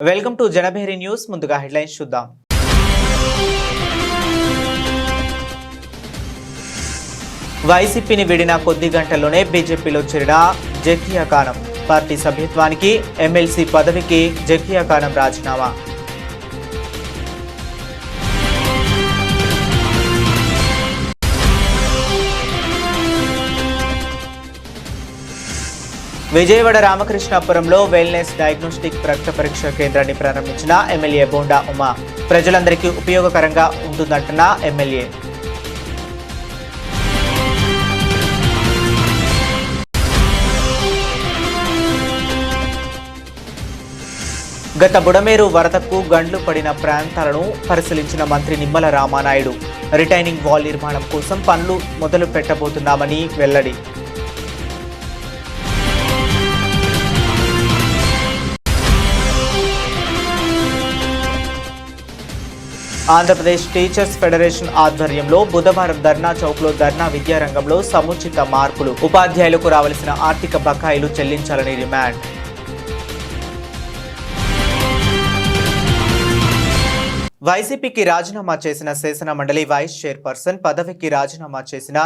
Welcome to Janabheri news. ముందుగా headlines చూద్దాం. వైసీపీని వీడిన కొద్ది గంటల్లోనే బీజేపీలో చేరిన జకియా ఖానం. పార్టీ సభ్యత్వానికి ఎమ్మెల్సీ పదవికి జకియా ఖానం రాజీనామా. విజయవాడ రామకృష్ణాపురంలో వెల్నెస్ డయాగ్నోస్టిక్ రక్త పరీక్ష కేంద్రాన్ని ప్రారంభించిన ఎమ్మెల్యే బోండా ఉమా. ప్రజలందరికీ ఉపయోగకరంగా ఉంటుందంటున్న ఎమ్మెల్యే. గత బుడమేరు వరదకు గండ్లు పడిన ప్రాంతాలను పరిశీలించిన మంత్రి నిమ్మల రామానాయుడు. రిటైనింగ్ వాల్ నిర్మాణం కోసం పనులు మొదలు పెట్టబోతున్నామని వెల్లడి. ఆంధ్రప్రదేశ్ టీచర్స్ ఫెడరేషన్ ఆధ్వర్యంలో బుధవారం ధర్నా చౌక్లో ధర్నా విద్యారంగంలో సముచిత మార్పులు, ఉపాధ్యాయులకు రావాల్సిన ఆర్థిక బకాయిలు చెల్లించాలని డిమాండ్. వైసీపీకి రాజీనామా చేసిన శాసన మండలి వైస్ చైర్పర్సన్ పదవికి రాజీనామా చేసిన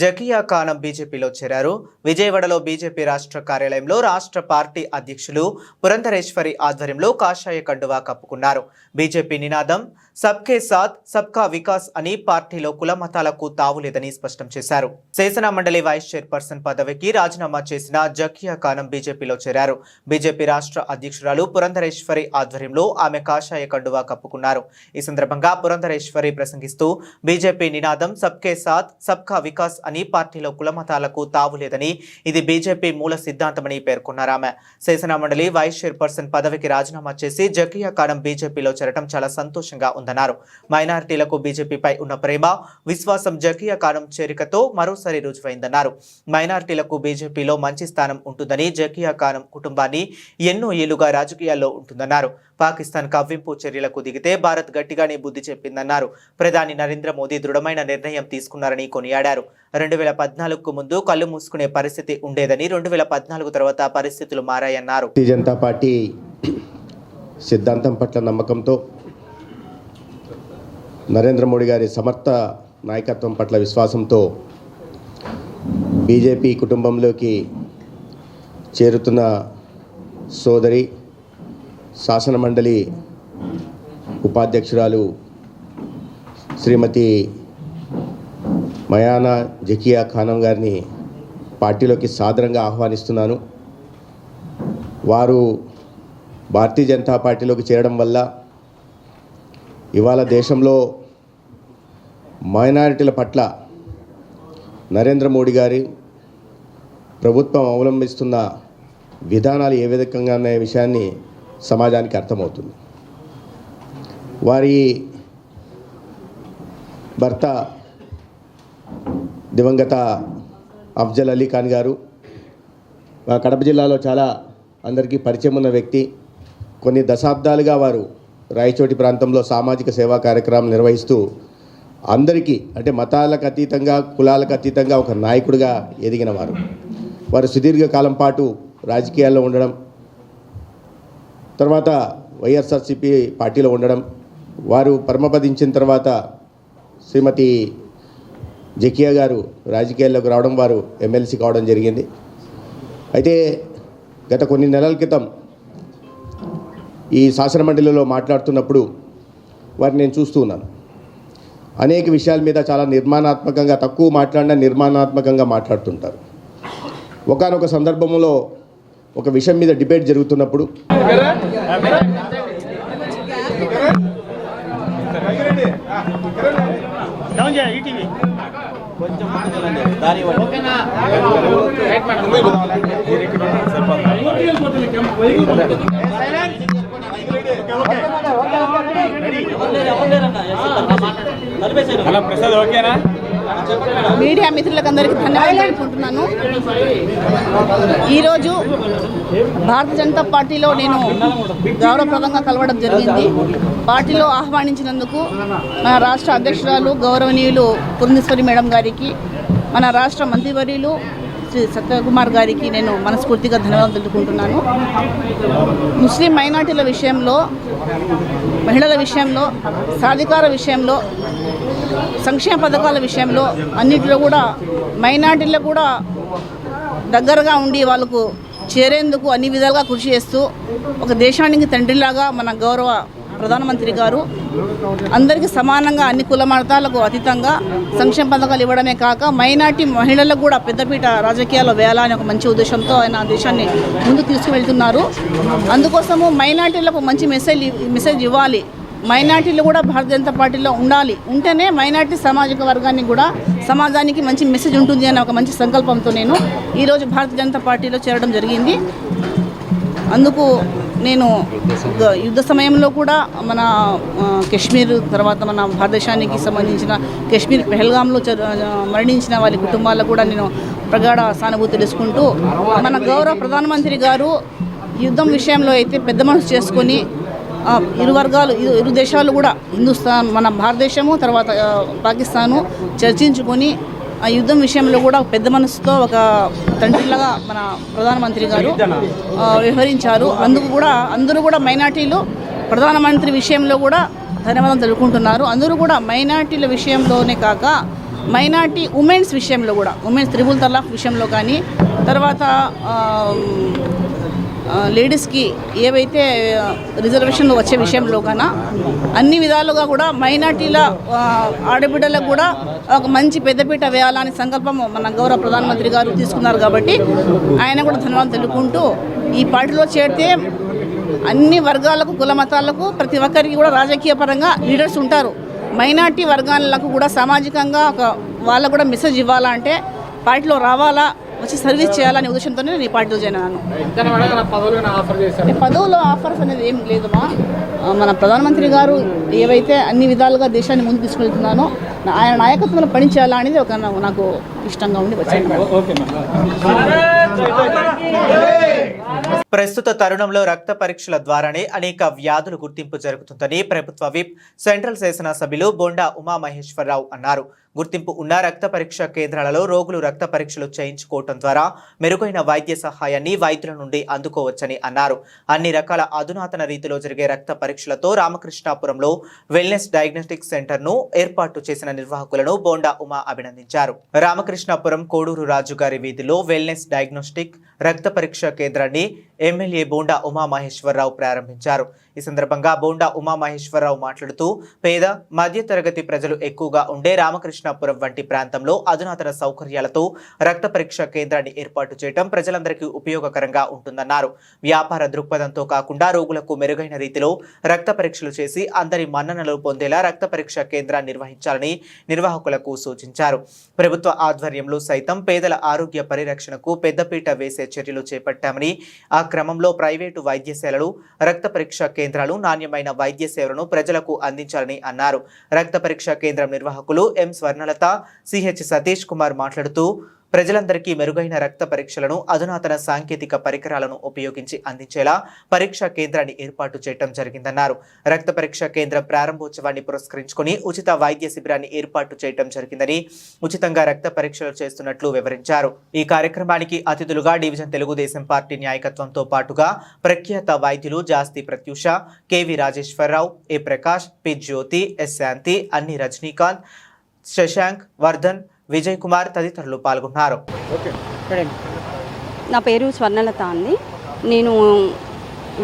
జకియా ఖానం బీజేపీలో చేరారు. విజయవాడలో బీజేపీ రాష్ట్ర కార్యాలయంలో రాష్ట్ర పార్టీ అధ్యక్షులు పురంధరేశ్వరి ఆధ్వర్యంలో కాషాయ కండువా కప్పుకున్నారు. బీజేపీ నినాదం సబ్కే సాత్ సబ్కా వికాస్ అని పార్టీలో కుల మతాలకు తావులేదని స్పష్టం చేశారు. శాసన మండలి వైస్ చైర్పర్సన్ పదవికి రాజీనామా చేసిన జకియా ఖానం బీజేపీలో చేరారు. బీజేపీ రాష్ట్ర అధ్యక్షురాలు పురంధరేశ్వరి ఆధ్వర్యంలో ఆమె కాషాయ కండువా కప్పుకున్నారు. ఈ సందర్భంగా పురంధరేశ్వరి ప్రసంగిస్తూ బీజేపీ నినాదం సబ్కే సాత్ సబ్కా వికాస్ అని పార్టీలో కులమతాలకు తావులేదని, ఇది బీజేపీ మూల సిద్ధాంతమని పేర్కొన్నారు. ఆమె శాసన మండలి వైస్ చైర్పర్సన్ పదవికి రాజీనామా చేసి జకియా ఖానం బీజేపీలో చేరడం చాలా సంతోషంగా ఉందన్నారు. మైనారిటీలకు బీజేపీపై ఉన్న ప్రేమ, విశ్వాసం జకియా ఖానం చేరికతో మరోసారి రుజువైందన్నారు. మైనారిటీలకు బీజేపీలో మంచి స్థానం ఉంటుందని, జకియా ఖానం కుటుంబాన్ని ఎన్నో ఏళ్లుగా రాజకీయాల్లో ఉంటుందన్నారు. పాకిస్తాన్ కవ్వింపు చర్యలకు దిగితే భారత్ గట్టిగానే బుద్ధి చెప్పిందన్నారు. ప్రధాని నరేంద్ర మోదీ దృఢమైన నిర్ణయం తీసుకున్నారని కొనియాడారు. 2014కు ముందు కళ్ళు మూసుకునే పరిస్థితి ఉండేదని, 2014 తర్వాత పరిస్థితులు మారాయన్నారు. భారతీయ జనతా పార్టీ సిద్ధాంతం పట్ల నమ్మకంతో, నరేంద్ర మోడీ గారి సమర్థ నాయకత్వం పట్ల విశ్వాసంతో బీజేపీ కుటుంబంలోకి చేరుతున్న సోదరి శాసన మండలి ఉపాధ్యక్షురాలు శ్రీమతి మయానా జకియా ఖానం గారిని పార్టీలోకి సాదరంగా ఆహ్వానిస్తున్నాను. వారు భారతీయ జనతా పార్టీలోకి చేరడం వల్ల ఇవాళ దేశంలో మైనారిటీల పట్ల నరేంద్ర మోడీ గారి ప్రభుత్వం అవలంబిస్తున్న విధానాలు ఏ విధంగా అనే విషయాన్ని సమాజానికి అర్థమవుతుంది. వారి భర్త దివంగత అఫ్జల్ అలీ ఖాన్ గారు కడప జిల్లాలో చాలా అందరికీ పరిచయం ఉన్న వ్యక్తి. కొన్ని దశాబ్దాలుగా వారు రాయచోటి ప్రాంతంలో సామాజిక సేవా కార్యక్రమం నిర్వహిస్తూ అందరికీ, అంటే మతాలకు అతీతంగా, కులాలకు అతీతంగా ఒక నాయకుడిగా ఎదిగిన వారు సుదీర్ఘకాలం పాటు రాజకీయాల్లో ఉండడం, తర్వాత వైఎస్ఆర్సీపీ పార్టీలో ఉండడం, వారు పరమపదించిన తర్వాత శ్రీమతి జకియా గారు రాజకీయాల్లోకి రావడం, వారు ఎమ్మెల్సీ కావడం జరిగింది. అయితే గత కొన్ని నెలల క్రితం ఈ శాసన మండలిలో మాట్లాడుతున్నప్పుడు వారిని నేను చూస్తూ ఉన్నాను. అనేక విషయాల మీద చాలా నిర్మాణాత్మకంగా, తక్కువ మాట్లాడినా నిర్మాణాత్మకంగా మాట్లాడుతుంటారు. ఒకానొక సందర్భంలో ఒక విషయం మీద డిబేట్ జరుగుతున్నప్పుడు మీడియా మిత్రులకు అందరికీ ధన్యవాదాలు తెలుపుకుంటున్నాను. ఈరోజు భారతీయ జనతా పార్టీలో నేను గౌరవప్రదంగా కలవడం జరిగింది. పార్టీలో ఆహ్వానించినందుకు మన రాష్ట్ర అధ్యక్షురాలు గౌరవనీయులు పురంధేశ్వరి మేడం గారికి, మన రాష్ట్ర మంత్రివర్యులు శ్రీ సత్యకుమార్ గారికి నేను మనస్ఫూర్తిగా ధన్యవాదాలు తెలుపుకుంటున్నాను. ముస్లిం మైనార్టీల విషయంలో, మహిళల విషయంలో, సాధికార విషయంలో, సంక్షేమ పథకాల విషయంలో అన్నింటిలో కూడా మైనార్టీలకు కూడా దగ్గరగా ఉండి వాళ్ళకు చేరేందుకు అన్ని విధాలుగా కృషి చేస్తూ ఒక దేశానికి తండ్రిలాగా మన గౌరవ ప్రధానమంత్రి గారు అందరికీ సమానంగా అన్ని కుల మతాలకు అతీతంగా సంక్షేమ పథకాలు ఇవ్వడమే కాక మైనార్టీ మహిళలకు కూడా పెద్దపీట రాజకీయాల్లో వేయాలని ఒక మంచి ఉద్దేశంతో ఆయన దేశాన్ని ముందుకు తీసుకువెళ్తున్నారు. అందుకోసము మైనార్టీలకు మంచి మెసేజ్ ఇవ్వాలి. మైనార్టీలు కూడా భారతీయ జనతా పార్టీలో ఉండాలి. ఉంటేనే మైనార్టీ సామాజిక వర్గానికి కూడా సమాజానికి మంచి మెసేజ్ ఉంటుంది అనే ఒక మంచి సంకల్పంతో నేను ఈరోజు భారతీయ జనతా పార్టీలో చేరడం జరిగింది. అందుకు నేను యుద్ధ సమయంలో కూడా మన కాశ్మీర్ తర్వాత మన భారతదేశానికి సంబంధించిన కాశ్మీర్ పెహల్గాంలో మరణించిన వాళ్ళ కుటుంబాలకు కూడా నేను ప్రగాఢ సానుభూతి తెలుసుకుంటూ మన గౌరవ ప్రధానమంత్రి గారు యుద్ధం విషయంలో అయితే పెద్ద మనసు చేసుకొని ఇరు దేశాలు కూడా హిందుస్థాన్ మన భారతదేశము తర్వాత పాకిస్తాను చర్చించుకొని ఆ యుద్ధం విషయంలో కూడా పెద్ద మనసుతో ఒక తండ్రిలాగా మన ప్రధానమంత్రి గారు వ్యవహరించారు. అందరూ కూడా మైనార్టీలు ప్రధానమంత్రి విషయంలో కూడా ధన్యవాదాలు తెలుపుకుంటున్నారు. అందరూ కూడా మైనార్టీల విషయంలోనే కాక మైనార్టీ ఉమెన్స్ విషయంలో కూడా ఉమెన్స్ త్రిబుల్ తలాక్ విషయంలో కానీ తర్వాత లేడీస్కి ఏవైతే రిజర్వేషన్లు వచ్చే విషయంలో కన్నా అన్ని విధాలుగా కూడా మైనార్టీల ఆడబిడ్డలకు కూడా ఒక మంచి పెద్దపీట వేయాలని సంకల్పం మన గౌరవ ప్రధానమంత్రి గారు తీసుకున్నారు. కాబట్టి ఆయన కూడా ధన్యవాదాలు తెలుపుకుంటూ ఈ పార్టీలో చేరితే అన్ని వర్గాలకు కుల మతాలకు ప్రతి ఒక్కరికి కూడా రాజకీయ పరంగా లీడర్స్ ఉంటారు. మైనార్టీ వర్గాలకు కూడా సామాజికంగా వాళ్ళకు కూడా మెసేజ్ ఇవ్వాలంటే పార్టీలో రావాలా, వచ్చి సర్వీస్ చేయాలనే ఉద్దేశంతోనే నేను ఈ పార్టీలో జాయిన్ అయ్యాను. పదవులో ఆఫర్స్ అనేది ఏం లేదమ్మా. మన ప్రధానమంత్రి గారు ఏవైతే అన్ని విధాలుగా దేశాన్ని ముందు తీసుకెళ్తున్నానో ఆయన నాయకత్వంలో పనిచేయాలా అనేది ఒక నాకు ఇష్టంగా ఉండి వచ్చాను. ప్రస్తుత తరుణంలో రక్త పరీక్షల ద్వారానే అనేక వ్యాధుల గుర్తింపు జరుగుతుందని ప్రభుత్వ విప్ సెంట్రల్ శాసనసభ్యులు బోండా ఉమామహేశ్వరరావు అన్నారు. గుర్తింపు ఉన్న రక్త పరీక్ష కేంద్రాలలో రోగులు రక్త పరీక్షలు చేయించుకోవడం ద్వారా మెరుగైన వైద్య సహాయాన్ని వైద్యుల నుండి అందుకోవచ్చని అన్నారు. అన్ని రకాల అధునాతన రీతిలో జరిగే రక్త పరీక్షలతో రామకృష్ణాపురంలో వెల్నెస్ డయాగ్నోస్టిక్ సెంటర్ను ఏర్పాటు చేసిన నిర్వాహకులను బోండా ఉమా అభినందించారు. రామకృష్ణాపురం కోడూరు రాజుగారి వీధిలో వెల్నెస్ డయాగ్నోస్టిక్ రక్త పరీక్ష కేంద్రాన్ని ఎమ్మెల్యే బోండా ఉమామహేశ్వరరావు ప్రారంభించారు. ఈ సందర్భంగా బోండా ఉమామహేశ్వరరావు మాట్లాడుతూ పేద మధ్యతరగతి ప్రజలు ఎక్కువగా ఉండే రామకృష్ణాపురం వంటి ప్రాంతంలో అధునాతన సౌకర్యాలతో రక్త పరీక్ష కేంద్రాన్ని ఏర్పాటు చేయడం ప్రజలందరికీ ఉపయోగకరంగా ఉంటుందన్నారు. వ్యాపార దృక్పథంతో కాకుండా రోగులకు మెరుగైన రీతిలో రక్త పరీక్షలు చేసి అందరి మన్ననలు పొందేలా రక్త పరీక్ష కేంద్రాన్ని నిర్వహించాలని నిర్వాహకులకు సూచించారు. ప్రభుత్వ ఆధ్వర్యంలో సైతం పేదల ఆరోగ్య పరిరక్షణకు పెద్దపీట వేసే చర్యలు చేపట్టామని, ఆ క్రమంలో ప్రైవేటు వైద్యశాలలు రక్త పరీక్ష కేంద్రాలు నాణ్యమైన వైద్య సేవలను ప్రజలకు అందించాలని అన్నారు. రక్త పరీక్ష కేంద్రం నిర్వాహకులు ఎం స్వర్ణలత, సిహెచ్ సతీష్ కుమార్ మాట్లాడుతూ ప్రజలందరికీ మెరుగైన రక్త పరీక్షలను అధునాతన సాంకేతిక పరికరాలను ఉపయోగించి అందించేలా పరీక్షా కేంద్రాన్ని ఏర్పాటు చేయడం జరిగిందన్నారు. రక్త పరీక్ష కేంద్రం ప్రారంభోత్సవాన్ని పురస్కరించుకుని ఉచిత వైద్య శిబిరాన్ని ఏర్పాటు చేయడం జరిగిందని, ఉచితంగా రక్త పరీక్షలు చేస్తున్నట్లు వివరించారు. ఈ కార్యక్రమానికి అతిథులుగా డివిజన్ తెలుగుదేశం పార్టీ నాయకత్వంతో పాటుగా ప్రఖ్యాత వైద్యులు జాస్తి ప్రత్యూష, కెవి రాజేశ్వరరావు, ఏ ప్రకాష్, పి జ్యోతి, ఎస్ శాంతి, అన్ని రజనీకాంత్, శశాంక్, వర్ధన్, విజయ్ కుమార్ తదితరులు పాల్గొన్నారు. నా పేరు స్వర్ణలత అండి. నేను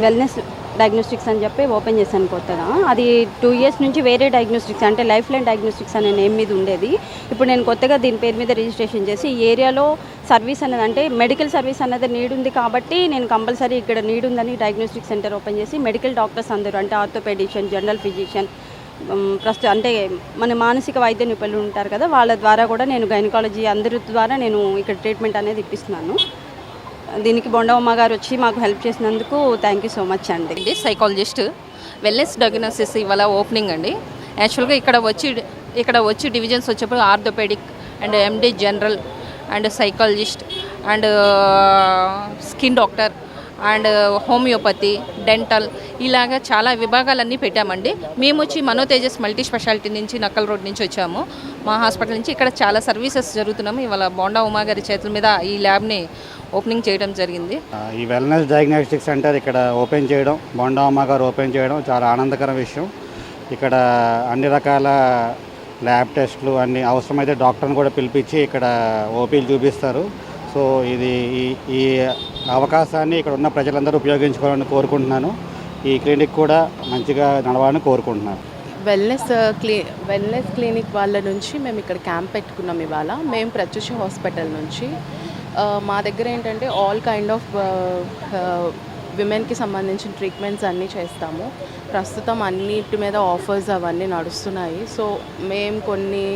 వెల్నెస్ డయాగ్నోస్టిక్స్ అని చెప్పి ఓపెన్ చేశాను కొత్తగా. అది 2 years నుంచి వేరే డయాగ్నోస్టిక్స్ అంటే లైఫ్ లైన్ డయాగ్నోస్టిక్స్ అనే నేమ్ మీద ఉండేది. ఇప్పుడు నేను కొత్తగా దీని పేరు మీద రిజిస్ట్రేషన్ చేసి ఈ ఏరియాలో సర్వీస్ అనేది అంటే మెడికల్ సర్వీస్ అనేది నీడ్ ఉంది కాబట్టి నేను కంపల్సరీ ఇక్కడ నీడ్ ఉందని డయాగ్నోస్టిక్ సెంటర్ ఓపెన్ చేసి మెడికల్ డాక్టర్స్ అందరూ అంటే ఆర్థోపెడిషియన్, జనరల్ ఫిజిషియన్, ప్రస్తుతం అంటే మన మానసిక వైద్య నిపుణులు ఉంటారు కదా, వాళ్ళ ద్వారా కూడా నేను గైనకాలజీ అందరి ద్వారా నేను ఇక్కడ ట్రీట్మెంట్ అనేది ఇప్పిస్తున్నాను. దీనికి బొండమ్మ గారు వచ్చి మాకు హెల్ప్ చేసినందుకు థ్యాంక్ యూ సో మచ్ అండి. సైకాలజిస్ట్ వెల్నెస్ డయాగ్నోసిస్ ఇవాళ ఓపెనింగ్ అండి. యాక్చువల్గా ఇక్కడ వచ్చి డివిజన్స్ వచ్చేప్పుడు orthopaedic and MD general and psychologist and skin doctor and homeopathy, dental, ఇలాగా చాలా విభాగాలన్నీ పెట్టామండి. మేము వచ్చి మనోతేజస్ మల్టీ స్పెషాలిటీ నుంచి నక్కల్ రోడ్ నుంచి వచ్చాము. మా హాస్పిటల్ నుంచి ఇక్కడ చాలా సర్వీసెస్ జరుగుతున్నాము. ఇవాళ బోండా ఉమా గారి చేతుల మీద ఈ ల్యాబ్ని ఓపెనింగ్ చేయడం జరిగింది. ఈ వెల్నెస్ డయాగ్నోస్టిక్ సెంటర్ ఇక్కడ ఓపెన్ చేయడం, బోండా ఉమా గారు ఓపెన్ చేయడం చాలా ఆనందకర విషయం. ఇక్కడ అన్ని రకాల ల్యాబ్ టెస్టులు అన్ని అవసరమైతే డాక్టర్ని కూడా పిలిపించి ఇక్కడ ఓపీలు చూపిస్తారు. సో ఇది ఈ అవకాశాన్ని ఇక్కడ ఉన్న ప్రజలందరూ ఉపయోగించుకోవాలని కోరుకుంటున్నాను. ఈ క్లినిక్ కూడా మంచిగా నడవాలని కోరుకుంటున్నాను. వెల్నెస్ క్లినిక్ వాళ్ళ నుంచి మేము ఇక్కడ క్యాంప్ పెట్టుకున్నాం. ఇవాళ మేము ప్రత్యూష హాస్పిటల్ నుంచి మా దగ్గర ఏంటంటే ఆల్ కైండ్ ఆఫ్ విమెన్కి సంబంధించిన ట్రీట్మెంట్స్ అన్నీ చేస్తాము. ప్రస్తుతం అన్నిటి మీద ఆఫర్స్ అవన్నీ నడుస్తున్నాయి. సో మేము కొన్ని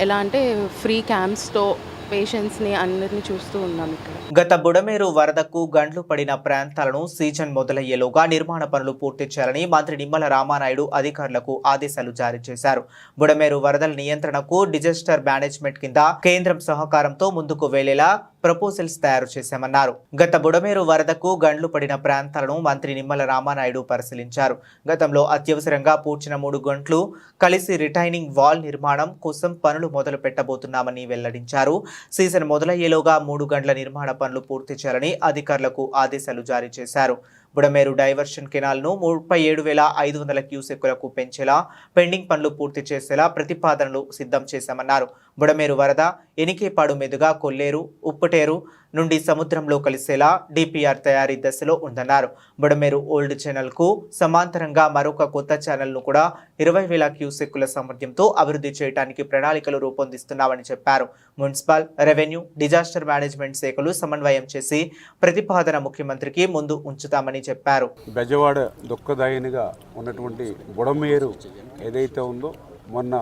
ఎలా అంటే ఫ్రీ క్యాంప్స్తో పేషెంట్స్ని అందరినీ చూస్తూ ఉన్నాం ఇక్కడ. గత బుడమేరు వరదకు గండ్లు పడిన ప్రాంతాలను సీజన్ మొదలయ్యేలోగా నిర్మాణ పనులు పూర్తి చేయాలని మంత్రి నిమ్మల రామానాయుడు అధికారులకు ఆదేశాలు జారీ చేశారు. బుడమేరు వరదల నియంత్రణకు డిజాస్టర్ మేనేజ్మెంట్ కింద కేంద్రం సహకారంతో ముందుకు వెళ్లేలా ప్రపోజల్స్ తయారు చేశామన్నారు. గత బుడమేరు వరదకు గండ్లు పడిన ప్రాంతాలను మంత్రి నిమ్మల రామానాయుడు పరిశీలించారు. గతంలో అత్యవసరంగా పూడ్చిన 3 గంటలు కలిసి రిటైనింగ్ వాల్ నిర్మాణం కోసం పనులు మొదలు పెట్టబోతున్నామని వెల్లడించారు. సీజన్ మొదలయ్యేలోగా 3 గంటల నిర్మాణ పనులు పూర్తి చేయాలని అధికారులకు ఆదేశాలు జారీ చేశారు. బుడమేరు డైవర్షన్ కెనాల్ను 37,500 క్యూసెక్కులకు పెంచేలా పెండింగ్ పనులు పూర్తి చేసేలా ప్రతిపాదనలు సిద్ధం చేశామన్నారు. బుడమేరు వరద ఎనికేపాడు మీదుగా కొల్లేరు, ఉప్పటేరు నుండి సముద్రంలో కలిసేలా డిపిఆర్ తయారీ దశలో ఉందన్నారు. బుడమేరు ఓల్డ్ ఛానల్కు సమాంతరంగా మరొక కొత్త ఛానల్ను కూడా 20,000 క్యూసెక్కుల సామర్థ్యంతో అభివృద్ధి చేయడానికి ప్రణాళికలు రూపొందిస్తున్నామని చెప్పారు. మున్సిపల్, రెవెన్యూ, డిజాస్టర్ మేనేజ్మెంట్ శాఖలు సమన్వయం చేసి ప్రతిపాదన ముఖ్యమంత్రికి ముందు ఉంచుతామని చెప్పారు. బెజవాడ దుఃఖదాయినిగా ఉన్నటువంటి బుడమేరు ఏదైతే ఉందో మొన్న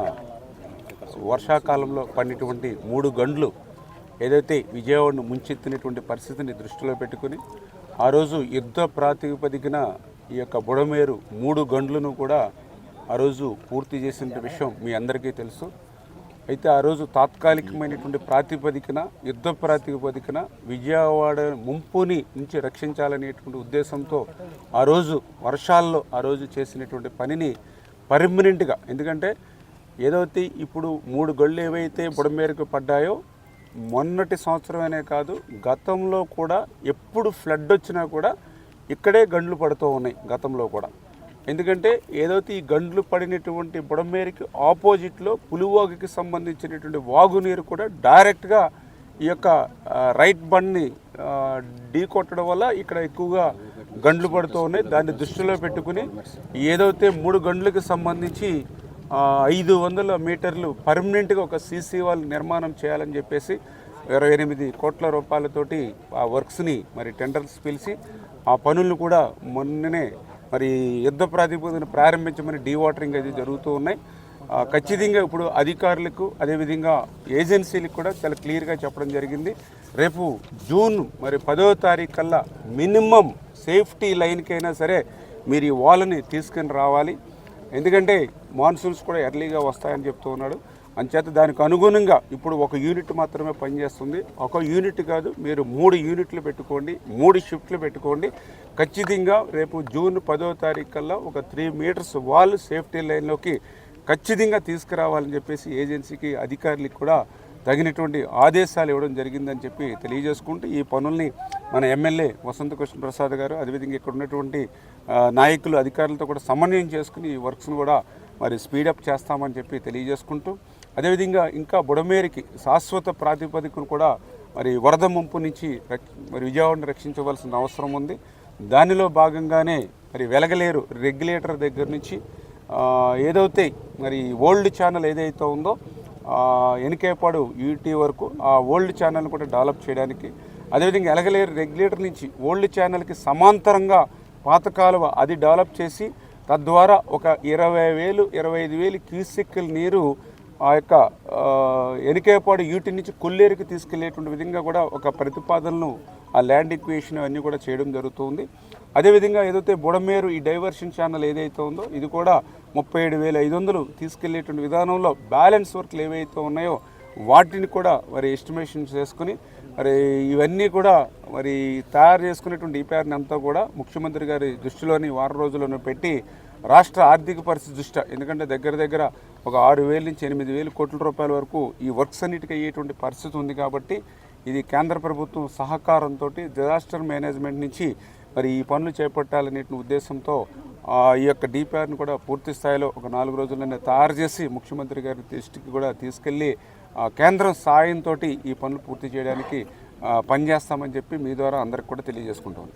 వర్షాకాలంలో పడినటువంటి 3 గంటలు ఏదైతే విజయవాడను ముంచెత్తినటువంటి పరిస్థితిని దృష్టిలో పెట్టుకుని ఆ రోజు యుద్ధ ప్రాతిపదికన ఈ యొక్క బుడమేరు 3 గంటలను కూడా ఆ రోజు పూర్తి చేసిన విషయం మీ అందరికీ తెలుసు. అయితే ఆ రోజు తాత్కాలికమైనటువంటి ప్రాతిపదికన యుద్ధ ప్రాతిపదికన విజయవాడ ముంపుని నుంచి రక్షించాలనేటువంటి ఉద్దేశంతో ఆ రోజు వర్షాల్లో ఆ రోజు చేసినటువంటి పనిని పర్మనెంట్గా, ఎందుకంటే ఏదైతే ఇప్పుడు 3 గళ్ళు ఏవైతే బుడమేరుకు పడ్డాయో మొన్నటి సంవత్సరమనే కాదు గతంలో కూడా ఎప్పుడు ఫ్లడ్ వచ్చినా కూడా ఇక్కడే గండ్లు పడుతూ ఉన్నాయి గతంలో కూడా. ఎందుకంటే ఏదైతే ఈ గండ్లు పడినటువంటి బుడమేరుకి ఆపోజిట్లో పులివాగుకి సంబంధించినటువంటి వాగునీరు కూడా డైరెక్ట్గా ఈ యొక్క రైట్ బండ్ని ఢీ కొట్టడం వల్ల ఇక్కడ ఎక్కువగా గండ్లు పడుతూ ఉన్నాయి. దాన్ని దృష్టిలో పెట్టుకుని ఏదైతే 3 గంటలకు సంబంధించి 500 మీటర్లు పర్మనెంట్గా ఒక సీసీ వాల్ నిర్మాణం చేయాలని చెప్పేసి 28 కోట్ల రూపాయలతోటి ఆ వర్క్స్ని మరి టెండర్స్ పిలిచి ఆ పనులను కూడా మొన్ననే మరి యుద్ధ ప్రాతిపదికన ప్రారంభించమని డీవాటరింగ్ అది జరుగుతూ ఉన్నాయి. ఖచ్చితంగా ఇప్పుడు అధికారులకు అదేవిధంగా ఏజెన్సీలకు కూడా చాలా క్లియర్గా చెప్పడం జరిగింది. రేపు జూన్ మరి 10వ తారీఖు కల్లా మినిమం సేఫ్టీ లైన్కైనా సరే మీరు ఈ వాల్ని తీసుకుని రావాలి. ఎందుకంటే మాన్సూన్స్ కూడా ఎర్లీగా వస్తాయని చెప్తూ ఉన్నాడు. అంచేత దానికి అనుగుణంగా ఇప్పుడు ఒక యూనిట్ మాత్రమే పనిచేస్తుంది. ఒక యూనిట్ కాదు, మీరు 3 యూనిట్లు పెట్టుకోండి, 3 షిఫ్ట్లు పెట్టుకోండి. ఖచ్చితంగా రేపు జూన్ 10వ తారీఖు కల్లా ఒక 3 మీటర్స్ వాల్ సేఫ్టీ లైన్లోకి ఖచ్చితంగా తీసుకురావాలని చెప్పేసి ఏజెన్సీకి అధికారులకు కూడా తగినటువంటి ఆదేశాలు ఇవ్వడం జరిగిందని చెప్పి తెలియజేసుకుంటూ ఈ పనుల్ని మన ఎమ్మెల్యే వసంత కృష్ణ ప్రసాద్ గారు అదేవిధంగా ఇక్కడ ఉన్నటువంటి నాయకులు అధికారులతో కూడా సమన్వయం చేసుకుని ఈ వర్క్స్ను కూడా మరి స్పీడప్ చేస్తామని చెప్పి తెలియజేసుకుంటూ అదేవిధంగా ఇంకా బుడమేరుకి శాశ్వత ప్రాతిపదికను కూడా మరి వరద ముంపు నుంచి మరి విజయవాడను రక్షించవలసిన అవసరం ఉంది. దానిలో భాగంగానే మరి వెలగలేరు రెగ్యులేటర్ దగ్గర నుంచి ఏదైతే మరి ఓల్డ్ ఛానల్ ఏదైతే ఉందో ఎనికేపాడు యూటీ వరకు ఆ ఓల్డ్ ఛానల్ని కూడా డెవలప్ చేయడానికి, అదేవిధంగా ఎలగలేరు రెగ్యులేటర్ నుంచి ఓల్డ్ ఛానల్కి సమాంతరంగా పాత కాలువ అది డెవలప్ చేసి తద్వారా ఒక 20,000 25,000 క్యూసెక్కుల నీరు ఆ యొక్క ఎనికేపాడు యూటీ నుంచి కొల్లేరుకి తీసుకెళ్లేటువంటి విధంగా కూడా ఒక ప్రతిపాదనను ఆ ల్యాండ్ ఎక్వేషన్ అన్నీ కూడా చేయడం జరుగుతుంది. అదేవిధంగా ఏదైతే బుడమేరు ఈ డైవర్షన్ ఛానల్ ఏదైతే ఉందో ఇది కూడా 37,500 తీసుకెళ్లేటువంటి విధానంలో బ్యాలెన్స్ వర్క్లు ఏవైతే ఉన్నాయో వాటిని కూడా మరి ఎస్టిమేషన్ చేసుకుని మరి ఇవన్నీ కూడా మరి తయారు చేసుకునేటువంటి ఈపీఆర్ని అంతా కూడా ముఖ్యమంత్రి గారి దృష్టిలోని వారం రోజుల్లోనూ పెట్టి రాష్ట్ర ఆర్థిక పరిస్థితి దృష్ట్యా, ఎందుకంటే దగ్గర ఒక 6,000 నుంచి 8,000 కోట్ల రూపాయల వరకు ఈ వర్క్స్ అన్నిటికీ అయ్యేటువంటి పరిస్థితి ఉంది. కాబట్టి ఇది కేంద్ర ప్రభుత్వం సహకారంతో డిజాస్టర్ మేనేజ్మెంట్ నుంచి మరి ఈ పనులు చేపట్టాలనే ఉద్దేశంతో ఈ యొక్క డిపిఆర్ని కూడా పూర్తి స్థాయిలో ఒక 4 రోజుల్లోనే తయారు చేసి ముఖ్యమంత్రి గారి దృష్టికి కూడా తీసుకెళ్ళి కేంద్రం సాయంతో ఈ పనులు పూర్తి చేయడానికి పనిచేస్తామని చెప్పి మీ ద్వారా అందరికి కూడా తెలియజేసుకుంటాం.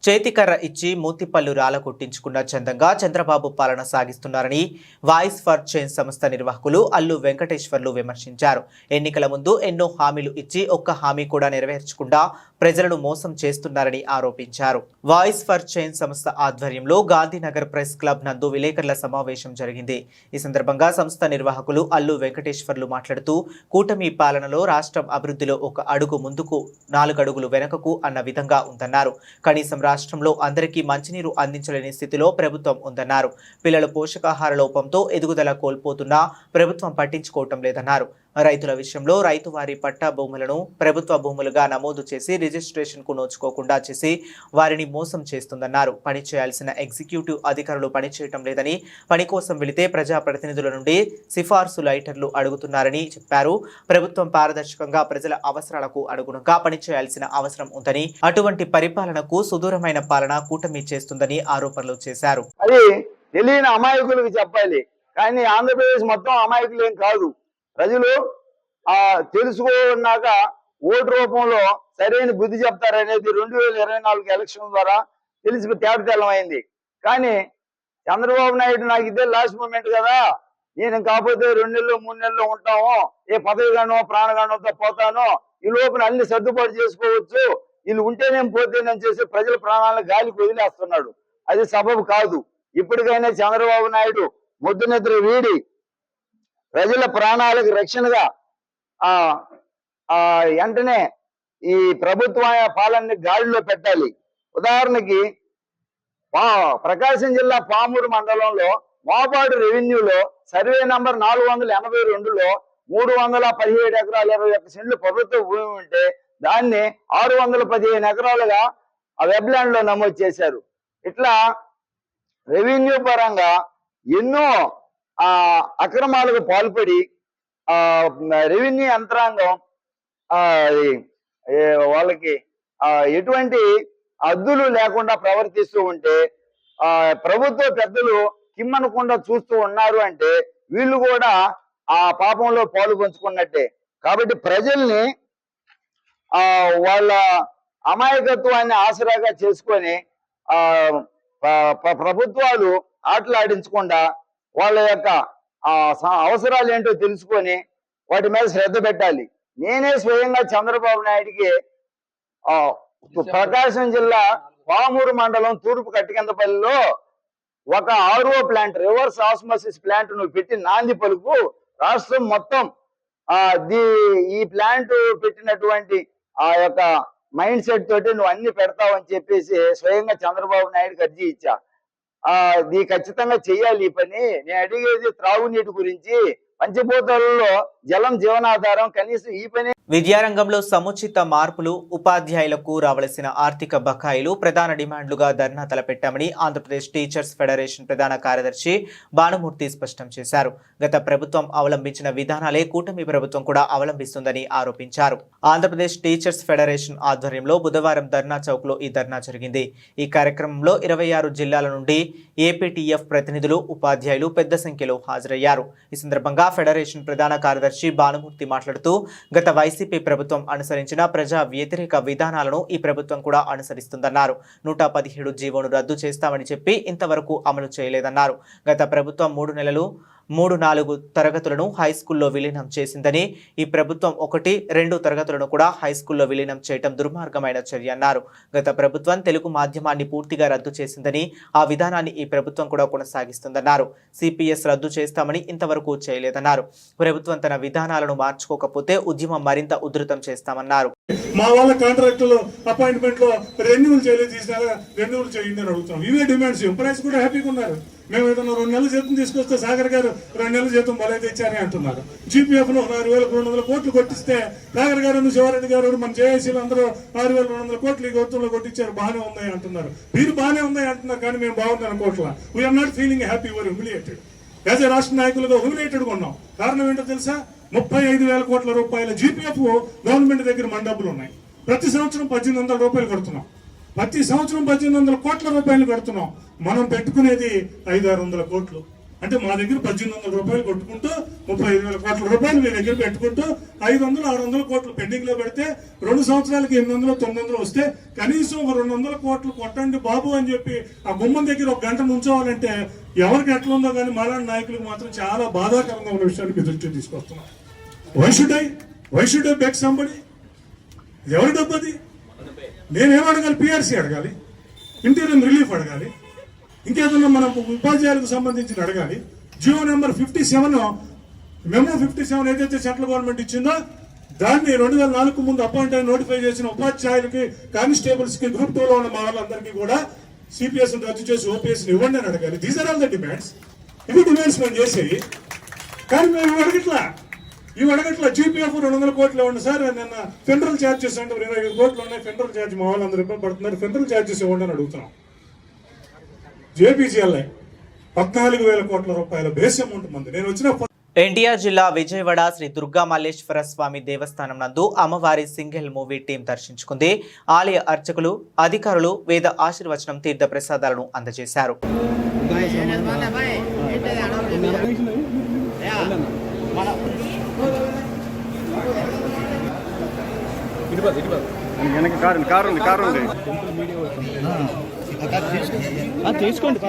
చేతికర్ర ఇచ్చి మూతిపళ్ళు రాల కొట్టించుకున్న చందంగా చంద్రబాబు పాలన సాగిస్తున్నారని వాయిస్ ఫర్ చేంజ్ సంస్థ నిర్వాహకులు అల్లు వెంకటేశ్వర్లు విమర్శించారు. ఎన్నికల ముందు ఎన్నో హామీలు ఇచ్చి ఒక్క హామీ కూడా నెరవేర్చకుండా ప్రజలను మోసం చేస్తున్నారని ఆరోపించారు. వాయిస్ ఫర్ చేంజ్ సంస్థ ఆధ్వర్యంలో గాంధీనగర్ ప్రెస్ క్లబ్ నందు విలేకరుల సమావేశం జరిగింది. ఈ సందర్భంగా సంస్థ నిర్వాహకులు అల్లు వెంకటేశ్వర్లు మాట్లాడుతూ కూటమి పాలనలో రాష్ట్రం అభివృద్ధిలో ఒక అడుగు ముందుకు 4 అడుగులు వెనుకకు అన్న విధంగా ఉందన్నారు. కనీసం రాష్ట్రంలో అందరికీ మంచినీరు అందించలేని స్థితిలో ప్రభుత్వం ఉందన్నారు. పిల్లలు పోషకాహార లోపంతో ఎదుగుదల కోల్పోతున్నా ప్రభుత్వం పట్టించుకోవటం లేదన్నారు. రైతుల విషయంలో రైతువారి పట్టా భూములను ప్రభుత్వ భూములుగా నమోదు చేసి రిజిస్ట్రేషన్కు నోచుకోకుండా చేసి వారిని మోసం చేస్తుందన్నారు. పని చేయాల్సిన ఎగ్జిక్యూటివ్ అధికారులు పనిచేయటం లేదని, పని కోసం వెళితే ప్రజాప్రతినిధుల నుండి సిఫార్సు లైటర్లు అడుగుతున్నారని చెప్పారు. ప్రభుత్వం పారదర్శకంగా ప్రజల అవసరాలకు అనుగుణంగా పనిచేయాల్సిన అవసరం ఉందని, అటువంటి పరిపాలనకు సుదూరమైన పాలన కూటమి చేస్తుందని ఆరోపణలు చేశారు. అది తెలియని అమాయకులకు చెప్పాలి, కానీ ఆంధ్రప్రదేశ్ మొత్తం అమాయకులు ఏం కాదు. ప్రజలు తెలుసుకున్నాక ఓటు రూపంలో సరైన బుద్ధి చెప్తారనేది 2024 ఎలక్షన్ ద్వారా తెలిసి తేటతెల్లమైంది. కానీ చంద్రబాబు నాయుడు నాకు ఇదే లాస్ట్ మూమెంట్ కదా, నేను కాకపోతే 2 నెలలు 3 నెలలు ఉంటాము, ఏ పదవిగానో ప్రాణగానోతో పోతానో, ఈ లోపల అన్ని సర్దుబాటు చేసుకోవచ్చు, వీళ్ళు ఉంటేనేం పోతేనేం చేసి ప్రజల ప్రాణాలను గాలికి వదిలేస్తున్నాడు. అది సబబు కాదు. ఇప్పటికైనా చంద్రబాబు నాయుడు ముద్దు నిద్ర వీడి ప్రజల ప్రాణాలకు రక్షణగా వెంటనే ఈ ప్రభుత్వ పాలనని గాడిలో పెట్టాలి. ఉదాహరణకి ప్రకాశం జిల్లా పామూరు మండలంలో మోపాడు రెవెన్యూలో సర్వే నంబర్ 482లో 317 ఎకరాలు 21 సెంట్లు ప్రభుత్వ భూమి ఉంటే దాన్ని 615 ఎకరాలుగా వెబ్లాండ్ లో నమోదు చేశారు. ఇట్లా రెవెన్యూ పరంగా ఎన్నో అక్రమాలకు పాల్పడి రెవెన్యూ యంత్రాంగం వాళ్ళకి ఎటువంటి అద్దులు లేకుండా ప్రవర్తిస్తూ ఉంటే ప్రభుత్వ పెద్దలు కిమ్మనకుండా చూస్తూ ఉన్నారు అంటే వీళ్ళు కూడా ఆ పాపంలో పాలు పంచుకున్నట్టే. కాబట్టి ప్రజల్ని వాళ్ళ అమాయకత్వాన్ని ఆసరాగా చేసుకొని ప్రభుత్వాలు ఆటలాడించకుండా వాళ్ళ యొక్క అవసరాలు ఏంటో తెలుసుకొని వాటి మీద శ్రద్ధ పెట్టాలి. నేనే స్వయంగా చంద్రబాబు నాయుడికి ప్రకాశం జిల్లా పామూరు మండలం తూర్పు కట్టికిందపల్లిలో ఒక RO plant, reverse osmosis plant నువ్వు పెట్టి నాంది పలుకు, రాష్ట్రం మొత్తం ఈ ప్లాంట్ పెట్టినటువంటి ఆ యొక్క మైండ్ సెట్ తోటి నువ్వు అన్ని పెడతావని చెప్పేసి స్వయంగా చంద్రబాబు నాయుడుకి అర్జీ ఇచ్చా. ఇది ఖచ్చితంగా చెయ్యాలి ఈ పని. నేను అడిగేది త్రాగునీటి గురించి. పంచభూతాలలో జలం జీవనాధారం, కనీసం ఈ పని. విద్యారంగంలో సముచిత మార్పులు, ఉపాధ్యాయులకు రావలసిన ఆర్థిక బకాయిలు ప్రధాన డిమాండ్లుగా ధర్నా తలపెట్టామని ఆంధ్రప్రదేశ్ టీచర్స్ ఫెడరేషన్ ప్రధాన కార్యదర్శి భానుమూర్తి స్పష్టం చేశారు. గత ప్రభుత్వం అవలంబించిన విధానాలే కూటమి ప్రభుత్వం కూడా అవలంబిస్తుందని ఆరోపించారు. ఆంధ్రప్రదేశ్ టీచర్స్ ఫెడరేషన్ ఆధ్వర్యంలో బుధవారం ధర్నా చౌక్ లో ఈ ధర్నా జరిగింది. ఈ కార్యక్రమంలో 26 జిల్లాల నుండి ఏపీటీఎఫ్ ప్రతినిధులు, ఉపాధ్యాయులు పెద్ద సంఖ్యలో హాజరయ్యారు. ఈ సందర్భంగా ఫెడరేషన్ ప్రధాన కార్యదర్శి భానుమూర్తి మాట్లాడుతూ గత వైసీపీ ప్రభుత్వం అనుసరించిన ప్రజా వ్యతిరేక విధానాలను ఈ ప్రభుత్వం కూడా అనుసరిస్తుందన్నారు. 117 జీవోను రద్దు చేస్తామని చెప్పి ఇంతవరకు అమలు చేయలేదన్నారు. గత ప్రభుత్వం 3-4 తరగతులను హైస్కూల్లో విలీనం చేసిందని, ఈ ప్రభుత్వం 1-2 తరగతులను కూడా హైస్కూల్లో విలీనం చేయడం దుర్మార్గమైన చర్య అన్నారు. గత ప్రభుత్వం తెలుగు మాధ్యమాన్ని పూర్తిగా రద్దు చేసిందని, ఆ విధానాన్ని ఈ ప్రభుత్వం కూడా కొనసాగిస్తుందన్నారు. సిపిఎస్ రద్దు చేస్తామని ఇంతవరకు చేయలేదన్నారు. ప్రభుత్వం తన విధానాలను మార్చుకోకపోతే ఉద్యమం మరింత ఉధృతం చేస్తామన్నారు. మా వాళ్ళ కాంట్రాక్టులో అపాయింట్మెంట్ లో రెన్యూవల్ చేయలేదు, రెన్యూవల్ చేయండి అని అడుగుతాం. ఇవే డిమాండ్స్. ఎంప్లాయీస్ కూడా హ్యాపీగా ఉన్నారు. మేము ఏదైనా 2 నెలల జీతం తీసుకొస్తే సాగర్ గారు 2 నెలల జీతం భలే తెచ్చారని అంటున్నారు. జీపీఎఫ్లో 6,200 కోట్లు కొట్టిస్తే సాగర్ గారు శివారెడ్డి గారు మన జేఏసీలు అందరూ 6,200 కోట్లు ఈ గౌతంలో కొట్టించారు, బాగానే ఉన్నాయి అంటున్నారు. మీరు బాగానే ఉన్నాయి అంటున్నారు, కానీ మేము బాగుంది అనుకోవట్లా. We're not feeling happy, very humiliated. As a రాష్ట్ర నాయకులుగా హ్యూమిలియేటెడ్గా ఉన్నాం. కారణం ఏంటో తెలుసా? 35,000 కోట్ల రూపాయల జీపీఎఫ్ గవర్నమెంట్ దగ్గర మన డబ్బులు ఉన్నాయి. ప్రతి సంవత్సరం 1,800 రూపాయలు కడుతున్నాం. ప్రతి సంవత్సరం 1,800 కోట్ల రూపాయలు కడుతున్నాం. మనం పెట్టుకునేది 500-600 కోట్లు. అంటే మా దగ్గర 1,800 రూపాయలు కొట్టుకుంటూ 35,000 కోట్ల రూపాయలు మీ దగ్గర పెట్టుకుంటూ 500-600 కోట్లు పెండింగ్ లో పెడితే 2 సంవత్సరాలకి 800-900 వస్తే కనీసం 200 కోట్లు కొట్టండి బాబు అని చెప్పి ఆ గుమ్మం దగ్గర 1 గంట నుంచోవాలంటే ఎవరికి ఎట్లా ఉందో కానీ మాలాంటి నాయకులకు మాత్రం చాలా బాధాకరంగా ఉన్న విషయాన్ని మీ దృష్టికి తీసుకొస్తున్నాం. Why should I beg somebody? ఎవరి డబ్బు అది? నేనేం అడగాలి? పిఆర్సీ అడగాలి, ఇంటీరియర్ రిలీఫ్ అడగాలి, ఇంకేదన్నా మన ఉపాధ్యాయులకు సంబంధించిన అడగాలి. జియో నెంబర్ 57 మెమో 57 ఏదైతే సెంట్రల్ గవర్నమెంట్ ఇచ్చిందో దాన్ని 2004 ముందు అపాయింట్ అయి నోటిఫై చేసిన ఉపాధ్యాయులకి, కానిస్టేబుల్స్ కి, గ్రూప్ 2లో ఉన్న మా వాళ్ళందరికీ కూడా సిపిఎస్ రద్దు చేసి ఓపీఎస్ ఇవ్వండి అని అడగాలి. These are all the demands. ఇవి డిమాండ్స్ మేము చేసేవి. కానీ మేము అడగట్లా జీపీఎఫ్ 200 కోట్లు ఇవ్వండి సార్, నిన్న ఫెడరల్ ఛార్జెస్ అంటే 25 కోట్లు ఉన్నాయి, ఫెడరల్ ఛార్జ్ మా వాళ్ళందరూ ఇబ్బంది పడుతున్నారు, ఫెడరల్ ఛార్జెస్ ఇవ్వండి అని అడుగుతున్నాం. జేపీజీఎల్ఐ 14,000 కోట్ల రూపాయల బేస్ అమౌంట్ మంది. నేను వచ్చిన ఎన్టీఆర్ జిల్లా విజయవాడ శ్రీ దుర్గా మల్లేశ్వర స్వామి దేవస్థానం నందు అమ్మవారి సింగిల్ మూవీ టీం దర్శించుకుంది. ఆలయ అర్చకులు, అధికారులు వేద ఆశీర్వచనం, తీర్థ ప్రసాదాలను అందజేశారు. తీసుకోండి.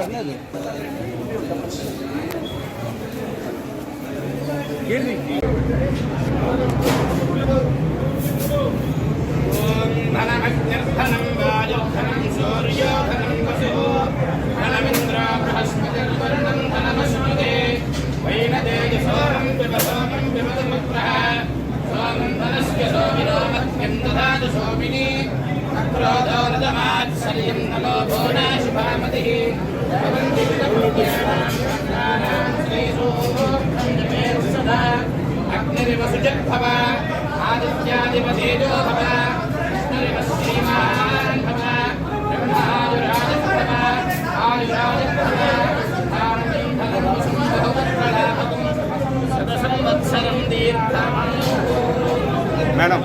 మేడం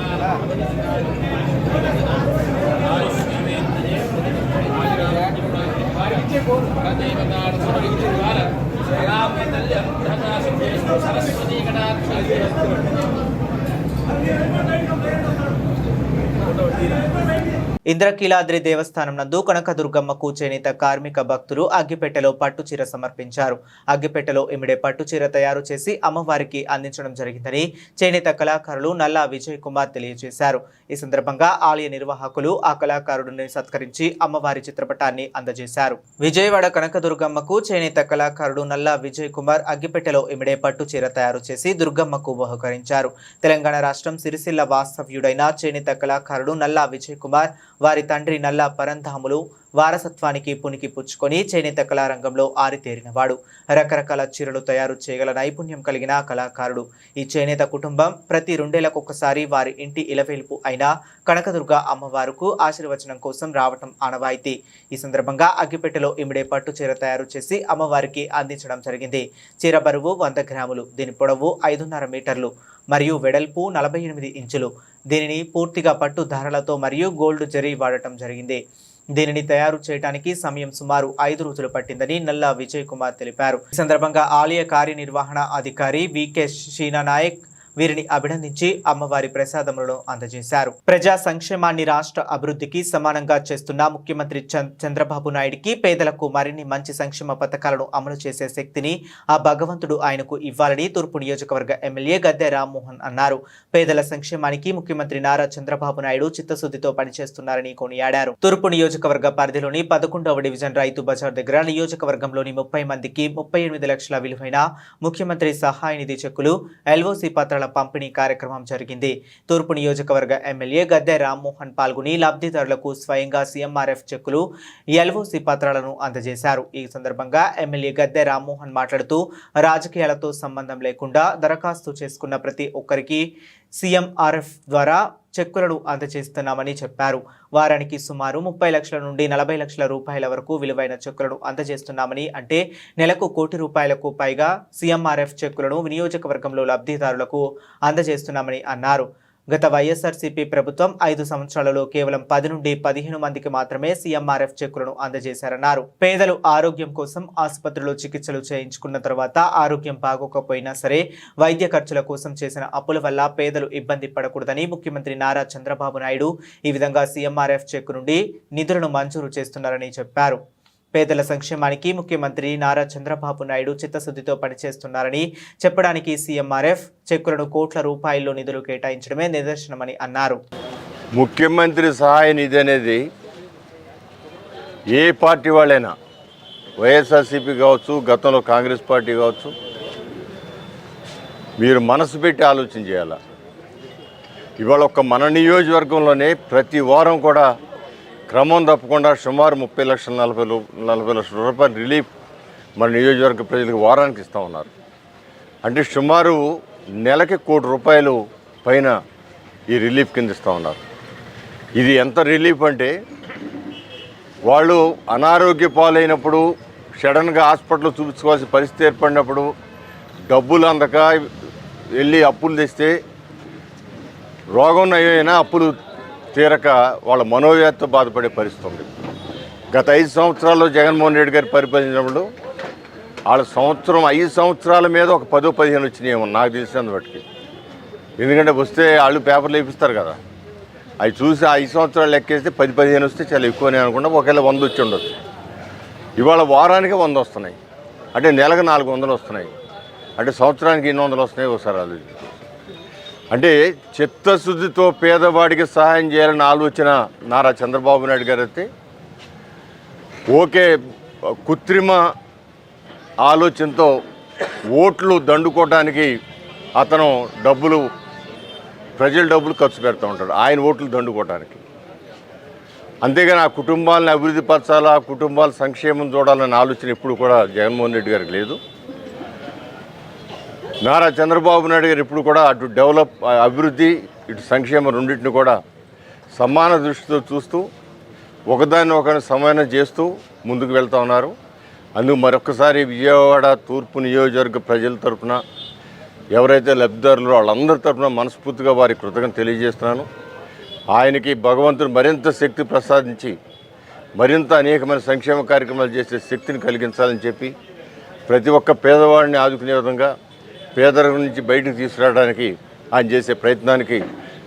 ఇంద్రకీలాద్రి దేవస్థానం నందు కనకదుర్గమ్మకు చేనేత కార్మిక భక్తులు అగ్గిపెట్టెలో పట్టుచీర సమర్పించారు. అగ్గిపెట్టెలో ఇమిడే పట్టుచీర తయారు చేసి అమ్మవారికి అందించడం జరిగిందని చేనేత కళాకారులు నల్లా విజయ్ కుమార్ తెలియజేశారు. ఈ సందర్భంగా ఆలయ నిర్వాహకులు ఆ కళాకారుడిని సత్కరించి అమ్మవారి చిత్రపటాన్ని అందజేశారు. విజయవాడ కనకదుర్గమ్మకు చేనేత కళాకారుడు నల్లా విజయ్ కుమార్ అగ్గిపెట్టెలో ఇమిడే పట్టుచీర తయారు చేసి దుర్గమ్మకు బహుకరించారు. తెలంగాణ రాష్ట్రం సిరిసిల్ల వాస్తవ్యుడైన చేనేత కళాకారుడు నల్లా విజయ్ కుమార్ వారి తండ్రి నల్లా పరంధాములు వారసత్వానికి పునికి పుచ్చుకొని చేనేత కళారంగంలో ఆరితేరినవాడు. రకరకాల చీరలు తయారు చేయగల నైపుణ్యం కలిగిన కళాకారుడు. ఈ చేనేత కుటుంబం ప్రతి 2 ఏళ్లకొకసారి వారి ఇంటి ఇలవేల్పు అయిన కనకదుర్గ అమ్మవారుకు ఆశీర్వచనం కోసం రావటం ఆనవాయితీ. ఈ సందర్భంగా అగ్గిపెట్టెలో ఇమిడే పట్టు చీర తయారు చేసి అమ్మవారికి అందించడం జరిగింది. చీర బరువు 100 గ్రాములు, దీని పొడవు 5.5 మీటర్లు మరియు వెడల్పు 48 ఇంచులు. దీనిని పూర్తిగా పట్టు దారాలతో మరియు గోల్డ్ జరీ వాడటం జరిగింది. దీనిని తయారు చేయడానికి సమయం సుమారు 5 రోజులు పట్టిందని నల్లా విజయ్ కుమార్ తెలిపారు. ఈ సందర్భంగా ఆలయ కార్యనిర్వహణ అధికారి వికే షీనా నాయక్ వీరిని అభినందించి అమ్మవారి ప్రసాదములను అందజేశారు. ప్రజా సంక్షేమాన్ని రాష్ట్ర అభివృద్ధికి సమానంగా చేస్తున్న ముఖ్యమంత్రి చంద్రబాబు నాయుడికి పేదలకు మరిన్ని మంచి సంక్షేమ పథకాలను అమలు చేసే శక్తిని ఆ భగవంతుడు ఆయనకు ఇవ్వాలని తూర్పు నియోజకవర్గ ఎమ్మెల్యే గద్దె రామ్మోహన్ అన్నారు. పేదల సంక్షేమానికి ముఖ్యమంత్రి నారా చంద్రబాబు నాయుడు చిత్తశుద్ధితో పనిచేస్తున్నారని కొనియాడారు. తూర్పు నియోజకవర్గ పరిధిలోని 11వ డివిజన్ రైతు బజార్ దగ్గర నియోజకవర్గంలోని 30 మందికి 38 లక్షల విలువైన ముఖ్యమంత్రి సహాయ నిధి చెక్కులు, ఎల్ఓసి పత్రాల పత్రాల పంపిణీ కార్యక్రమం జరిగింది. తూర్పు నియోజకవర్గ ఎమ్మెల్యే గద్దె రామ్మోహన్ పాల్గొని లబ్ధిదారులకు స్వయంగా సీఎంఆర్ఎఫ్ చెక్కులు, ఎల్ఓసి పత్రాలను అందజేశారు. ఈ సందర్భంగా ఎమ్మెల్యే గద్దె రామ్మోహన్ మాట్లాడుతూ రాజకీయాలతో సంబంధం లేకుండా దరఖాస్తు చేసుకున్న ప్రతి ఒక్కరికి సీఎంఆర్ఎఫ్ ద్వారా చెక్కులను అందజేస్తున్నామని చెప్పారు. వారానికి సుమారు 30 లక్షల నుండి 40 లక్షల రూపాయల వరకు విలువైన చెక్కులను అందజేస్తున్నామని, అంటే నెలకు ₹1 కోటి పైగా సీఎంఆర్ఎఫ్ చెక్కులను నియోజకవర్గంలో లబ్ధిదారులకు అందజేస్తున్నామని అన్నారు. గత వైఎస్ఆర్సీపీ ప్రభుత్వం 5 సంవత్సరాలలో కేవలం 10 నుండి 15 మందికి మాత్రమే సీఎంఆర్ఎఫ్ చెక్కులను అందజేశారన్నారు. పేదలు ఆరోగ్యం కోసం ఆసుపత్రిలో చికిత్సలు చేయించుకున్న తర్వాత ఆరోగ్యం బాగోకపోయినా సరే వైద్య ఖర్చుల కోసం చేసిన అప్పుల వల్ల పేదలు ఇబ్బంది పడకూడదని ముఖ్యమంత్రి నారా చంద్రబాబు నాయుడు ఈ విధంగా సీఎంఆర్ఎఫ్ చెక్కు నుండి నిధులను మంజూరు చేస్తున్నారని చెప్పారు. పేదల సంక్షేమానికి ముఖ్యమంత్రి నారా చంద్రబాబు నాయుడు చిత్తశుద్ధితో పనిచేస్తున్నారని చెప్పడానికి సీఎంఆర్ఎఫ్ చెక్కులను కోట్ల రూపాయల్లో నిధులు కేటాయించడమే నిదర్శనమని అన్నారు. ముఖ్యమంత్రి సహాయ నిధి అనేది ఏ పార్టీ వాళ్ళైనా, వైఎస్ఆర్సీపీ కావచ్చు, గతంలో కాంగ్రెస్ పార్టీ కావచ్చు, మీరు మనసు పెట్టి ఆలోచన చేయాలి. ఇవాళ ఒక్క మన నియోజకవర్గంలోనే ప్రతి వారం కూడా క్రమం తప్పకుండా సుమారు 30 లక్షల 40 లక్షల రూపాయల రిలీఫ్ మన నియోజకవర్గ ప్రజలకు వారానికి ఇస్తూ ఉన్నారు. అంటే సుమారు నెలకి ₹1 కోటి పైన ఈ రిలీఫ్ కింద ఇస్తూ ఉన్నారు. ఇది ఎంత రిలీఫ్ అంటే, వాళ్ళు అనారోగ్య పాలైనప్పుడు, సడన్గా హాస్పిటల్లో చూపించుకోవాల్సిన పరిస్థితి ఏర్పడినప్పుడు, డబ్బులు అందక వెళ్ళి అప్పులు తెస్తే రోగం నయమైనా అప్పులు తీరక వాళ్ళ మనోవ్యాధితో బాధపడే పరిస్థితి ఉంది. గత 5 సంవత్సరాల్లో జగన్మోహన్ రెడ్డి గారు పరిపాలించినప్పుడు వాళ్ళ 5 సంవత్సరాల మీద ఒక 10-15 వచ్చినాయేమో నాకు తెలిసినంత బట్టి. ఎందుకంటే వస్తే వాళ్ళు పేపర్లు వేపిస్తారు కదా, అవి చూసి 5 సంవత్సరాలు లెక్కేస్తే 10-15 వస్తే చాలా ఎక్కువనే అనుకుంటా. ఒకవేళ 100 వచ్చి ఉండొచ్చు. ఇవాళ వారానికి 100 వస్తున్నాయి, అంటే నెలకు 400 వస్తున్నాయి, అంటే సంవత్సరానికి 800 వస్తున్నాయి. ఒకసారి ఆలోచించి, అంటే చిత్తశుద్ధితో పేదవాడికి సహాయం చేయాలని ఆలోచన నారా చంద్రబాబు నాయుడు గారు అయితే ఓకే, కృత్రిమ ఆలోచనతో ఓట్లు దండుకోవడానికి అతను ప్రజల డబ్బులు ఖర్చు పెడుతూ ఉంటాడు ఆయన ఓట్లు దండుకోవడానికి. అంతేగాని ఆ కుటుంబాలను అభివృద్ధి పరచాలా, కుటుంబాల సంక్షేమం చూడాలనే ఆలోచన ఎప్పుడు కూడా జగన్మోహన్ రెడ్డి గారికి లేదు. నారా చంద్రబాబు నాయుడు గారు ఇప్పుడు కూడా అటు అభివృద్ధి, ఇటు సంక్షేమం రెండింటిని కూడా సమాన దృష్టితో చూస్తూ ఒకదాన్ని ఒకరిని సమానం చేస్తూ ముందుకు వెళ్తూ ఉన్నారు. అందుకు మరొకసారి విజయవాడ తూర్పు నియోజకవర్గ ప్రజల తరఫున, ఎవరైతే లబ్ధిదారులు వాళ్ళందరి తరఫున మనస్ఫూర్తిగా వారి కృతజ్ఞతలు తెలియజేస్తున్నాను. ఆయనకి భగవంతుడు మరింత శక్తి ప్రసాదించి మరింత అనేకమైన సంక్షేమ కార్యక్రమాలు చేసే శక్తిని కలిగించాలని చెప్పి, ప్రతి ఒక్క పేదవాడిని ఆదుకునే విధంగా పేదరికం నుంచి బయటకు తీసుకురావడానికి ఆయన చేసే ప్రయత్నానికి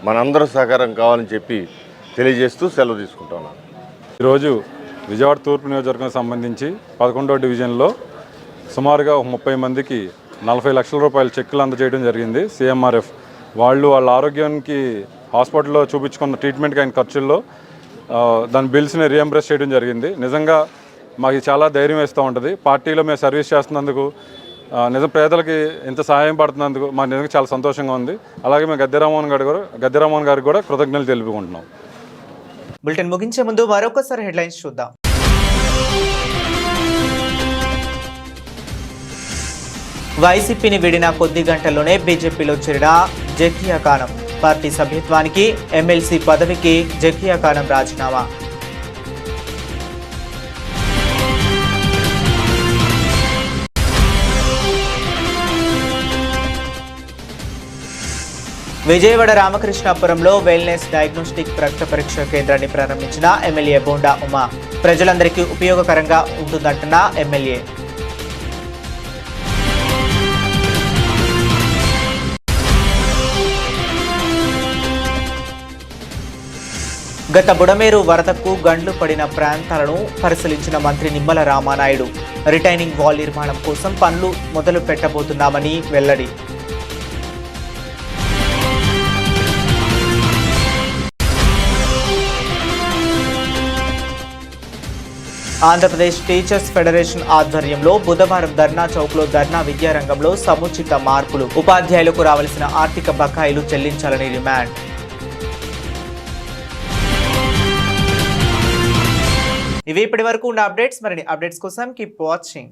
మనందరూ సహకారం కావాలని చెప్పి తెలియజేస్తూ సెలవు తీసుకుంటున్నాను. ఈరోజు విజయవాడ తూర్పు నియోజకవర్గం సంబంధించి 11వ డివిజన్లో సుమారుగా 30 మందికి 40 లక్షల రూపాయల చెక్కులు అందజేయడం జరిగింది. సీఎంఆర్ఎఫ్ వాళ్ళు వాళ్ళ ఆరోగ్యానికి హాస్పిటల్లో చూపించుకున్న ట్రీట్మెంట్కి అయిన ఖర్చుల్లో దాని బిల్స్ని రీఎంబర్స్ చేయడం జరిగింది. నిజంగా మాకు చాలా ధైర్యం వేస్తూ ఉంటుంది. పార్టీలో మేము సర్వీస్ చేస్తున్నందుకు, నిజం పేదలకి ఇంత సహాయం పడుతున్నందుకు మాకు నిజంగా చాలా సంతోషంగా ఉంది. అలాగే మేము గద్దె రామ్మోహన్ గారికి కూడా కృతజ్ఞతలు తెలుపుకుంటున్నాం. బులెటిన్ ముగించే ముందు మరొకసారి హెడ్లైన్స్ చూద్దాం. వైసీపీని వీడిన కొద్ది గంటల్లోనే బీజేపీలో చేరిన జకియా ఖానం. పార్టీ సభ్యత్వానికి, ఎమ్మెల్సీ పదవికి జకియా ఖానం రాజీనామా. విజయవాడ రామకృష్ణాపురంలో వెల్నెస్ డయాగ్నోస్టిక్ రక్త పరీక్ష కేంద్రాన్ని ప్రారంభించిన ఎమ్మెల్యే బోండా ఉమా. ప్రజలందరికీ ఉపయోగకరంగా ఉంటుందంటున్న ఎమ్మెల్యే. గత బుడమేరు వరదకు గండ్లు పడిన ప్రాంతాలను పరిశీలించిన మంత్రి నిమ్మల రామానాయుడు. రిటైనింగ్ వాల్ నిర్మాణం కోసం పనులు మొదలు పెట్టబోతున్నామని వెల్లడి. ఆంధ్రప్రదేశ్ టీచర్స్ ఫెడరేషన్ ఆధ్వర్యంలో బుధవారం ధర్నా చౌక్లో ధర్నా విద్యారంగంలో సముచిత మార్పులు, ఉపాధ్యాయులకు రావాల్సిన ఆర్థిక బకాయిలు చెల్లించాలని డిమాండ్. ఇవి ఇప్పటి వరకు ఉన్న అప్డేట్స్. మరిన్ని అప్డేట్స్ కోసం కీప్ వాచింగ్.